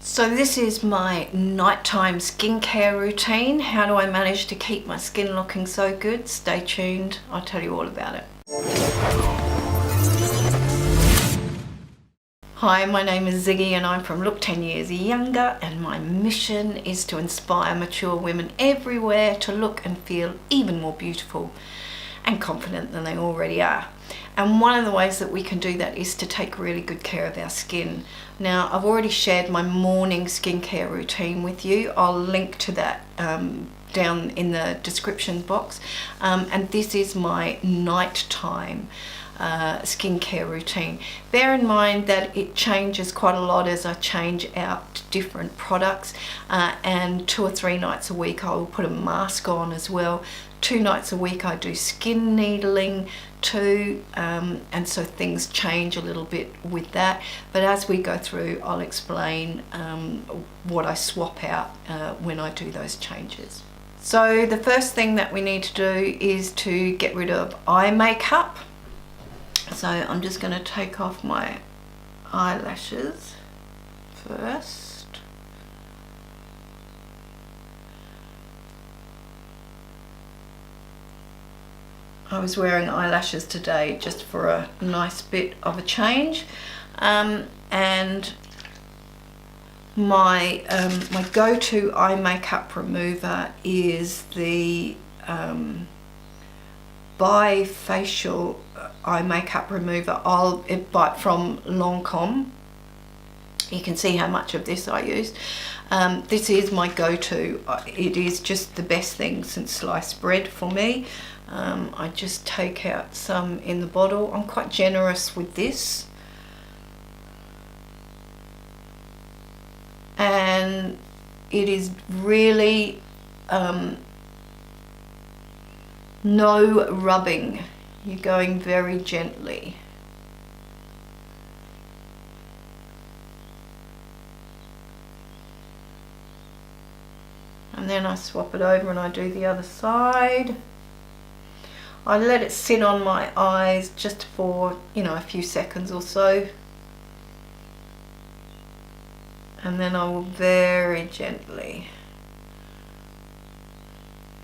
So this is my nighttime skincare routine. How do I manage to keep my skin looking so good? Stay tuned, I'll tell you all about it. Hi, my name is Ziggy and I'm from Look 10 Years Younger, and my mission is to inspire mature women everywhere to look and feel even more beautiful and confident than they already are. And one of the ways that we can do that is to take really good care of our skin. Now, I've already shared my morning skincare routine with you. I'll link to that down in the description box. And this is my nighttime skincare routine. Bear in mind that it changes quite a lot as I change out different products, and 2 or 3 nights a week I will put a mask on as well. 2 nights a week I do skin needling too, and so things change a little bit with that, but as we go through I'll explain what I swap out when I do those changes. So the first thing that we need to do is to get rid of eye makeup. So I'm just going to take off my eyelashes first. I was wearing eyelashes today just for a nice bit of a change, and my my go-to eye makeup remover is the bifacial eye makeup remover. I'll buy it from Lancome. You can see how much of this I use. This is my go-to. It is just the best thing since sliced bread for me. I just take out some in the bottle. I'm quite generous with this, and it is really no rubbing. You're going very gently. And then I swap it over and I do the other side. I let it sit on my eyes just for, a few seconds or so. And then I will very gently.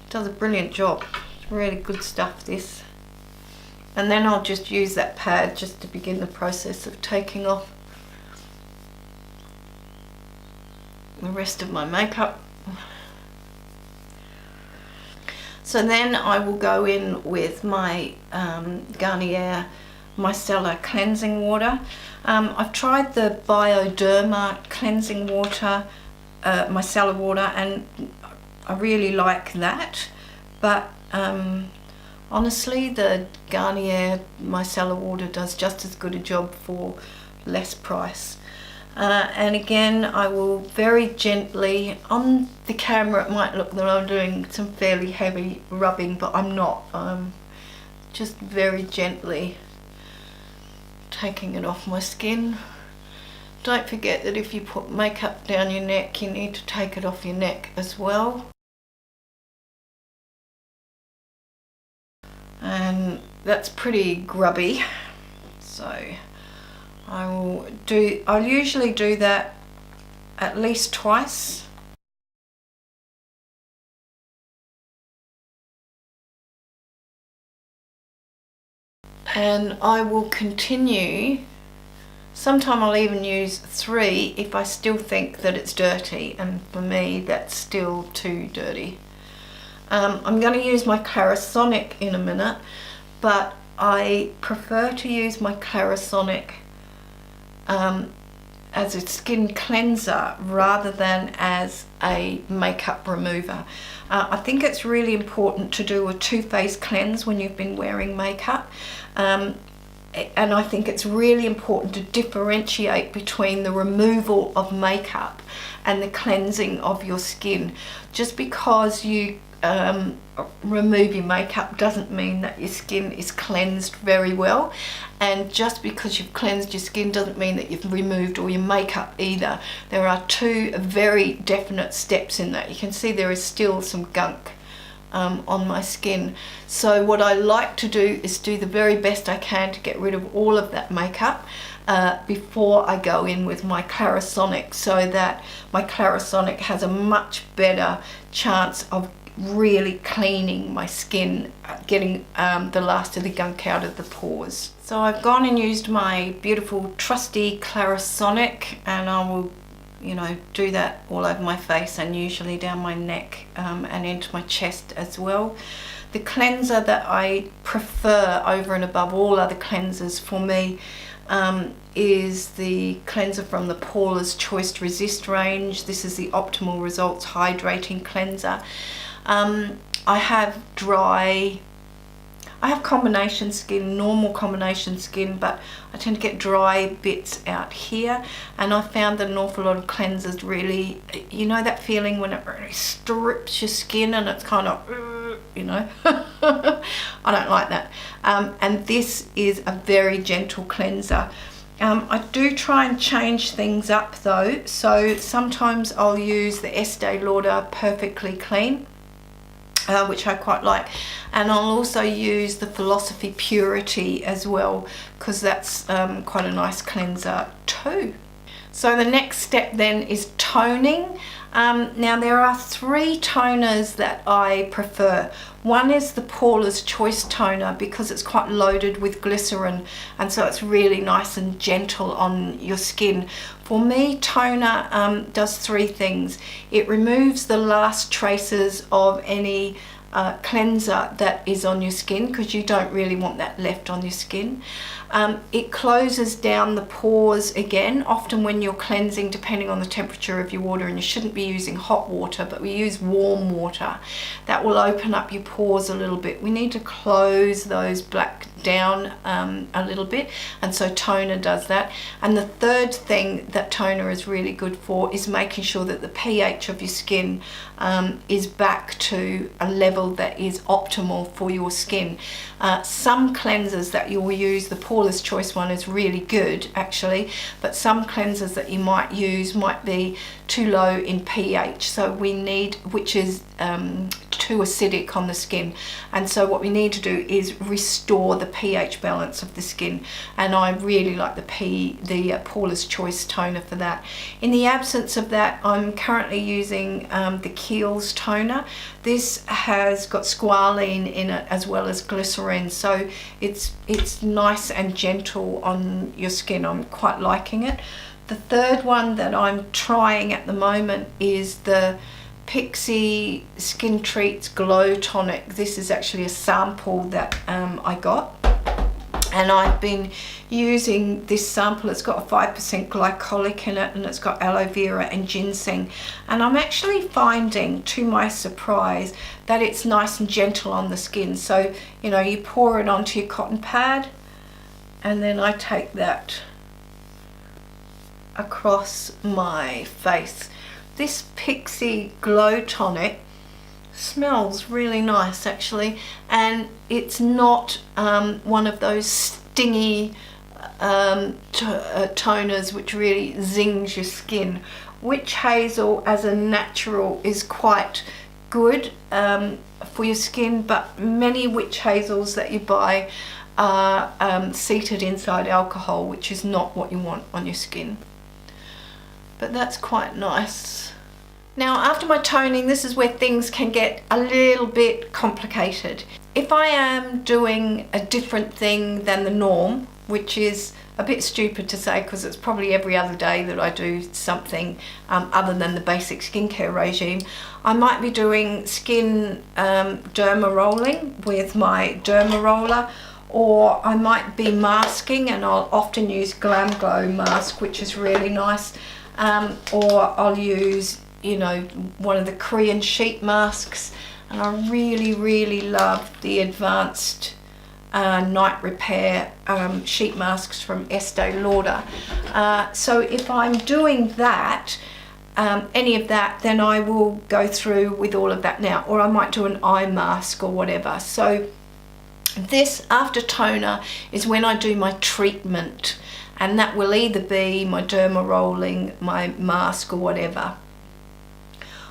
It does a brilliant job. It's really good stuff, this. And then I'll just use that pad just to begin the process of taking off the rest of my makeup. So then I will go in with my Garnier Micellar cleansing water. I've tried the Bioderma cleansing water, micellar water, and I really like that. But honestly, the Garnier Micellar water does just as good a job for less price. And again, I will very gently, on the camera it might look that I'm doing some fairly heavy rubbing, but I'm not. I'm just very gently taking it off my skin. Don't forget that if you put makeup down your neck, you need to take it off your neck as well. And that's pretty grubby, so I'll usually do that at least twice. And I will continue. Sometime I'll even use 3 if I still think that it's dirty, and for me that's still too dirty. I'm going to use my Clarisonic in a minute, but I prefer to use my Clarisonic as a skin cleanser rather than as a makeup remover. I think it's really important to do a 2-phase cleanse when you've been wearing makeup, and I think it's really important to differentiate between the removal of makeup and the cleansing of your skin. Just because you remove your makeup doesn't mean that your skin is cleansed very well, and just because you've cleansed your skin doesn't mean that you've removed all your makeup either. There are 2 very definite steps in that. You can see there is still some gunk on my skin. So what I like to do is do the very best I can to get rid of all of that makeup, before I go in with my Clarisonic, so that my Clarisonic has a much better chance of really cleaning my skin, getting the last of the gunk out of the pores. So I've gone and used my beautiful trusty Clarisonic, and I will, you know, do that all over my face and usually down my neck and into my chest as well. The cleanser that I prefer over and above all other cleansers for me is the cleanser from the Paula's Choice Resist range. This is the Optimal Results Hydrating Cleanser. I have combination skin, normal combination skin, but I tend to get dry bits out here, and I found that an awful lot of cleansers really, you know, that feeling when it really strips your skin and it's kind of, you know, I don't like that. And this is a very gentle cleanser. I do try and change things up though, so sometimes I'll use the Estee Lauder Perfectly Clean, which I quite like, and I'll also use the Philosophy Purity as well, because that's quite a nice cleanser too. So the next step then is toning. Now there are 3 toners that I prefer. One is the Paula's Choice toner, because it's quite loaded with glycerin, and so it's really nice and gentle on your skin. For me, toner does 3 things. It removes the last traces of any cleanser that is on your skin, because you don't really want that left on your skin. It closes down the pores again. Often when you're cleansing, depending on the temperature of your water, and you shouldn't be using hot water, but we use warm water, that will open up your pores a little bit. We need to close those black down a little bit, and so toner does that. And the third thing that toner is really good for is making sure that the pH of your skin is back to a level that is optimal for your skin. Some cleansers that you will use, the Paula's Choice one is really good actually, but some cleansers that you might use might be too low in pH, so we need, which is too acidic on the skin, and so what we need to do is restore the pH balance of the skin, and I really like the Paula's Choice toner for that. In the absence of that, I'm currently using the Kiehl's toner. This has got squalene in it as well as glycerin, so it's nice and gentle on your skin. I'm quite liking it. The third one that I'm trying at the moment is the Pixi Skin Treats Glow Tonic. This is actually a sample that I got, and I've been using this sample. It's got a 5% glycolic in it, and it's got aloe vera and ginseng, and I'm actually finding, to my surprise, that it's nice and gentle on the skin. So, you know, you pour it onto your cotton pad, and then I take that across my face. This Pixi Glow Tonic smells really nice actually, and it's not one of those stingy toners which really zings your skin. Witch hazel as a natural is quite good for your skin, but many witch hazels that you buy are seated inside alcohol, which is not what you want on your skin. But that's quite nice. Now after my toning, this is where things can get a little bit complicated. If I am doing a different thing than the norm, which is a bit stupid to say because it's probably every other day that I do something other than the basic skincare regime, I might be doing skin derma rolling with my derma roller, or I might be masking, and I'll often use Glam Glow mask, which is really nice. Or I'll use, you know, one of the Korean sheet masks, and I really love the advanced night repair sheet masks from Estee Lauder. So if I'm doing that, any of that, then I will go through with all of that now, or I might do an eye mask or whatever. So this, after toner, is when I do my treatment, and that will either be my derma rolling, my mask, or whatever.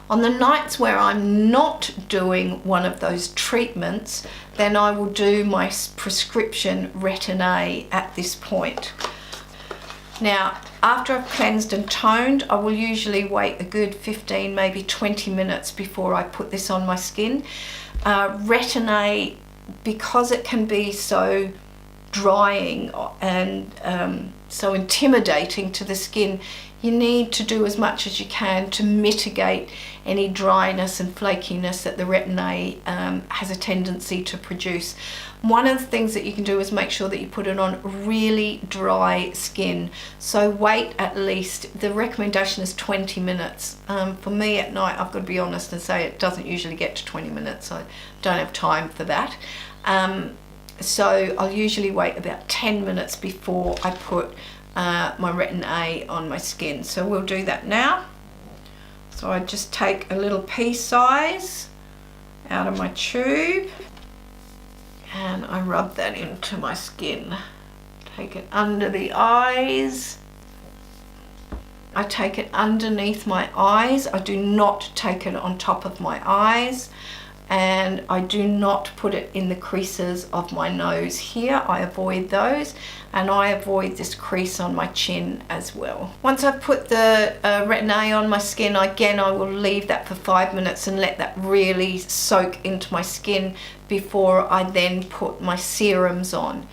On the nights where I'm not doing one of those treatments, then I will do my prescription Retin A at this point. Now, after I've cleansed and toned, I will usually wait a good 15, maybe 20 minutes before I put this on my skin. Retin A, because it can be so drying and so intimidating to the skin, you need to do as much as you can to mitigate any dryness and flakiness that the Retin A has a tendency to produce. One of the things that you can do is make sure that you put it on really dry skin. So wait at least, the recommendation is 20 minutes. For me at night, I've got to be honest and say it doesn't usually get to 20 minutes. I don't have time for that. So I'll usually wait about 10 minutes before I put my Retin A on my skin. So we'll do that now. So I just take a little pea size out of my tube and I rub that into my skin. Take it under the eyes. I take it underneath my eyes. I do not take it on top of my eyes. And I do not put it in the creases of my nose here. I avoid those, and I avoid this crease on my chin as well. Once I've put the Retin A on my skin, again I will leave that for 5 minutes and let that really soak into my skin before I then put my serums on.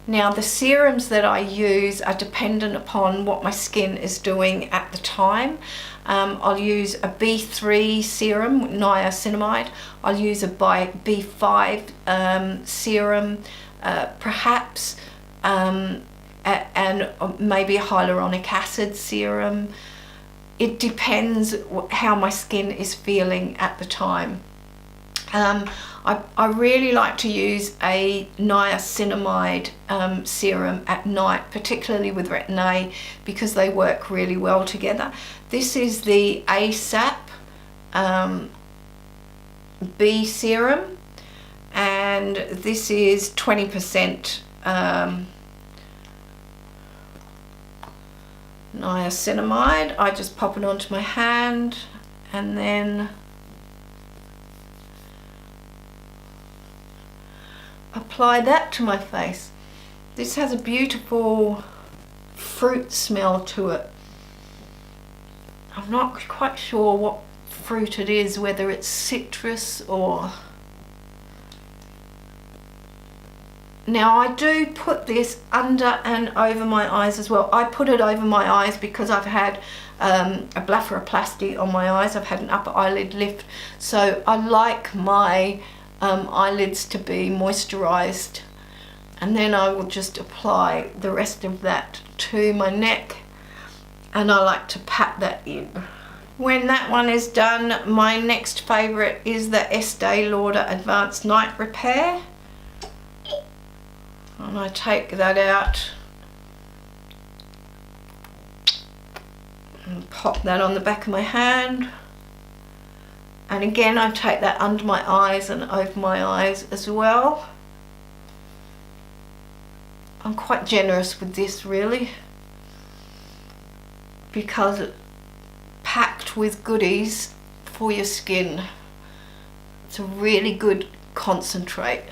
Now the serums that I use are dependent upon what my skin is doing at the time. I'll use a B3 serum, niacinamide. I'll use a B5 serum, perhaps, and maybe a hyaluronic acid serum. It depends how my skin is feeling at the time. I really like to use a niacinamide serum at night, particularly with Retin A, because they work really well together. This is the ASAP B serum, and this is 20% niacinamide. I just pop it onto my hand and then apply that to my face. This has a beautiful fruit smell to it. I'm not quite sure what fruit it is, whether it's citrus or... Now I do put this under and over my eyes as well. I put it over my eyes because I've had a blepharoplasty on my eyes. I've had an upper eyelid lift, so I like my eyelids to be moisturized, and then I will just apply the rest of that to my neck, and I like to pat that in. When that one is done, my next favorite is the Estee Lauder Advanced Night Repair, and I take that out and pop that on the back of my hand. And again, I take that under my eyes and over my eyes as well. I'm quite generous with this really, because it's packed with goodies for your skin. It's a really good concentrate.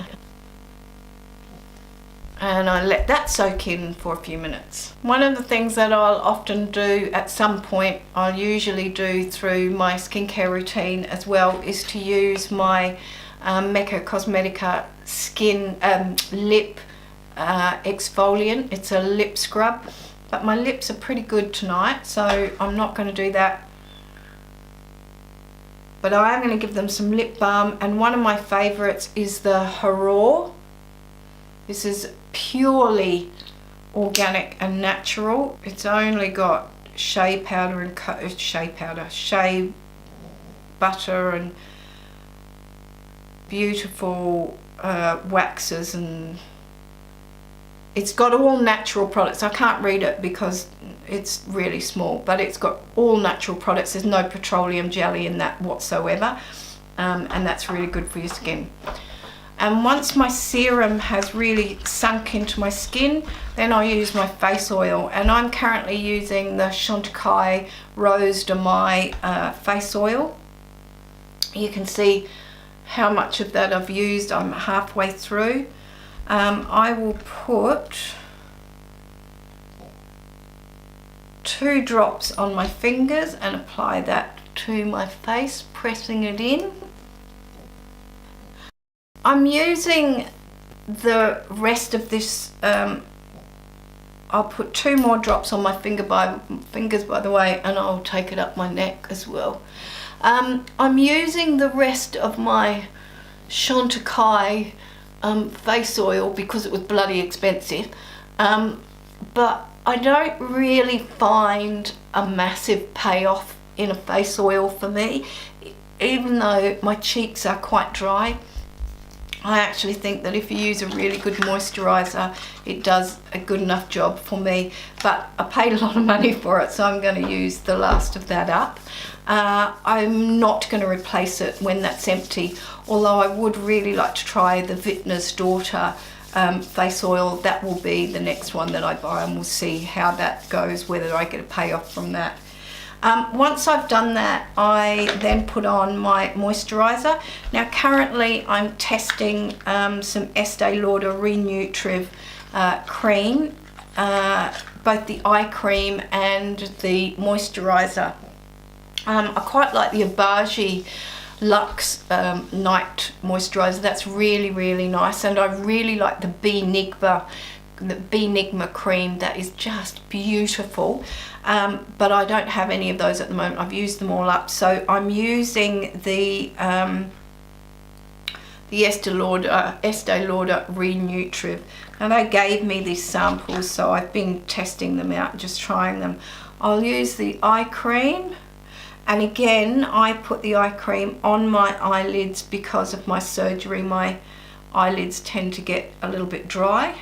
And I let that soak in for a few minutes. One of the things that I'll often do at some point, I'll usually do through my skincare routine as well, is to use my Mecca Cosmetica skin lip exfoliant. It's a lip scrub, but my lips are pretty good tonight, so I'm not going to do that. But I am going to give them some lip balm, and one of my favorites is the Horror. This is purely organic and natural. It's only got shea powder and shea butter and beautiful waxes, and it's got all natural products. I can't read it because it's really small, but it's got all natural products. There's no petroleum jelly in that whatsoever, and that's really good for your skin. And once my serum has really sunk into my skin, then I use my face oil, and I'm currently using the Chantecaille Rose de Mai face oil. You can see how much of that I've used. I'm halfway through. I will put 2 drops on my fingers and apply that to my face, pressing it in. I'm using the rest of this, I'll put 2 more drops on my fingers by the way, and I'll take it up my neck as well. I'm using the rest of my Chantecaille face oil because it was bloody expensive, but I don't really find a massive payoff in a face oil for me, even though my cheeks are quite dry. I actually think that if you use a really good moisturizer, it does a good enough job for me, but I paid a lot of money for it, so I'm going to use the last of that up. I'm not going to replace it when that's empty, although I would really like to try the Vintner's Daughter face oil. That will be the next one that I buy, and we'll see how that goes, whether I get a payoff from that. Once I've done that, I then put on my moisturizer. Now currently I'm testing some Estee Lauder Re-Nutriv cream, both the eye cream and the moisturizer. I quite like the Obagi Luxe Night Moisturizer. That's really nice, and I really like the Benigma cream. That is just beautiful, but I don't have any of those at the moment. I've used them all up, so I'm using the Estee Lauder Re-Nutriv, and they gave me these samples, so I've been testing them out, just trying them. I'll use the eye cream, and again I put the eye cream on my eyelids because of my surgery. My eyelids tend to get a little bit dry.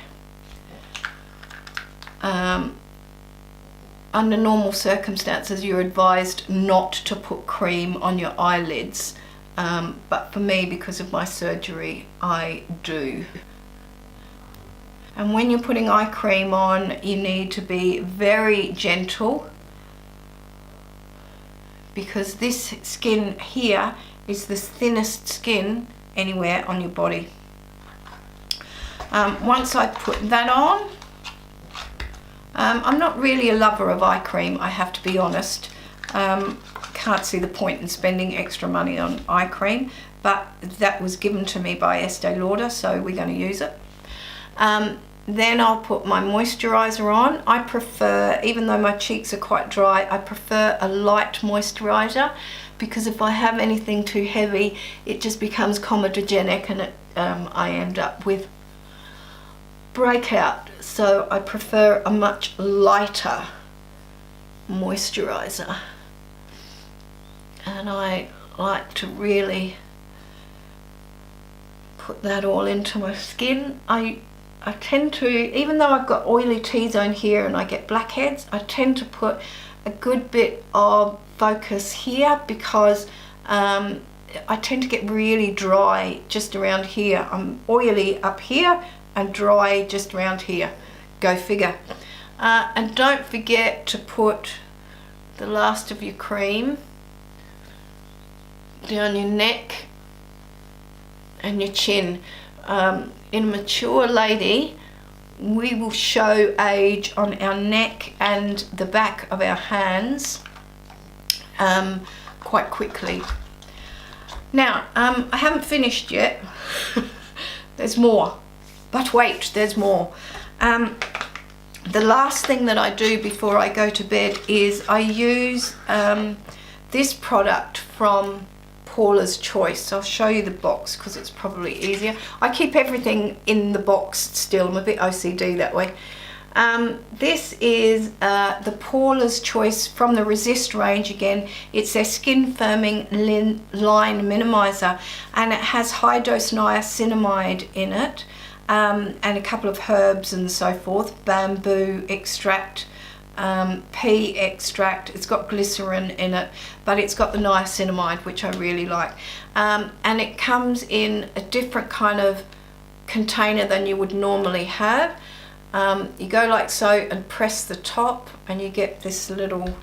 Under normal circumstances you're advised not to put cream on your eyelids, but for me, because of my surgery, I do. And when you're putting eye cream on, you need to be very gentle, because this skin here is the thinnest skin anywhere on your body. Once I put that on, I'm not really a lover of eye cream, I have to be honest. Can't see the point in spending extra money on eye cream, but that was given to me by Estee Lauder, so we're going to use it. Then I'll put my moisturizer on. I prefer, even though my cheeks are quite dry, I prefer a light moisturizer, because if I have anything too heavy, it just becomes comedogenic, and I end up with breakout. So I prefer a much lighter moisturizer, and I like to really put that all into my skin. I tend to, even though I've got oily T-zone here and I get blackheads, I tend to put a good bit of focus here, because I tend to get really dry just around here. I'm oily up here and dry just around here. Go figure. And don't forget to put the last of your cream down your neck and your chin. In a mature lady, we will show age on our neck and the back of our hands quite quickly. Now, I haven't finished yet. There's more, but wait, there's more. The last thing that I do before I go to bed is I use this product from Paula's Choice. I'll show you the box because it's probably easier. I keep everything in the box still. I'm a bit OCD that way. This is the Paula's Choice from the Resist range again. It's their skin firming line minimizer, and it has high dose niacinamide in it, and a couple of herbs and so forth, bamboo extract, pea extract. It's got glycerin in it, but it's got the niacinamide, which I really like, and it comes in a different kind of container than you would normally have. You go like so and press the top, and you get this little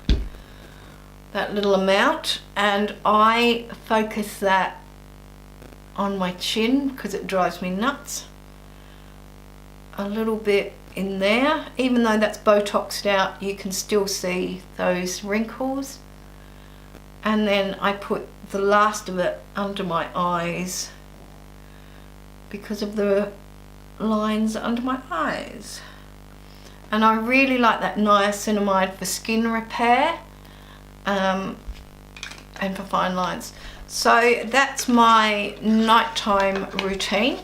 amount, and I focus that on my chin because it drives me nuts. A little bit in there. Even though that's Botoxed out, you can still see those wrinkles. And then I put the last of it under my eyes because of the lines under my eyes. And I really like that niacinamide for skin repair and for fine lines. So that's my nighttime routine.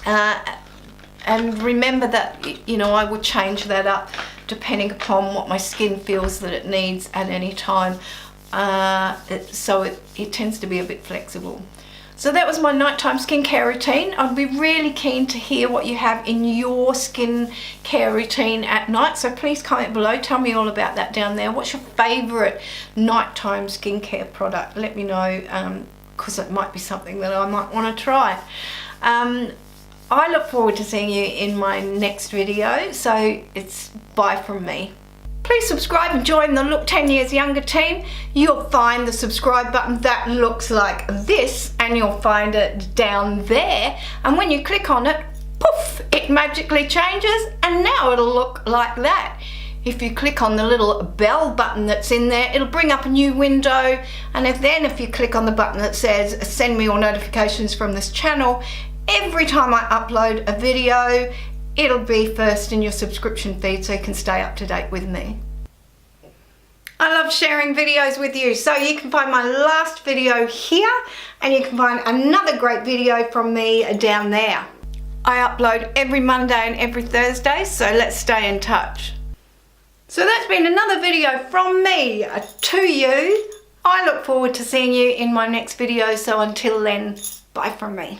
And remember that, you know, I would change that up depending upon what my skin feels that it needs at any time. So it tends to be a bit flexible. So that was my nighttime skincare routine. I'd be really keen to hear what you have in your skincare routine at night. So please comment below. Tell me all about that down there. What's your favourite nighttime skincare product? Let me know, because it might be something that I might want to try. I look forward to seeing you in my next video. So it's bye from me. Please subscribe and join the Look 10 Years Younger team. You'll find the subscribe button that looks like this, and you'll find it down there. And when you click on it, poof, it magically changes, and now it'll look like that. If you click on the little bell button that's in there, it'll bring up a new window. And if you click on the button that says send me all notifications from this channel, every time I upload a video, it'll be first in your subscription feed so you can stay up to date with me. I love sharing videos with you, so you can find my last video here and you can find another great video from me down there. I upload every Monday and every Thursday, so let's stay in touch. So that's been another video from me to you. I look forward to seeing you in my next video, so until then, bye from me.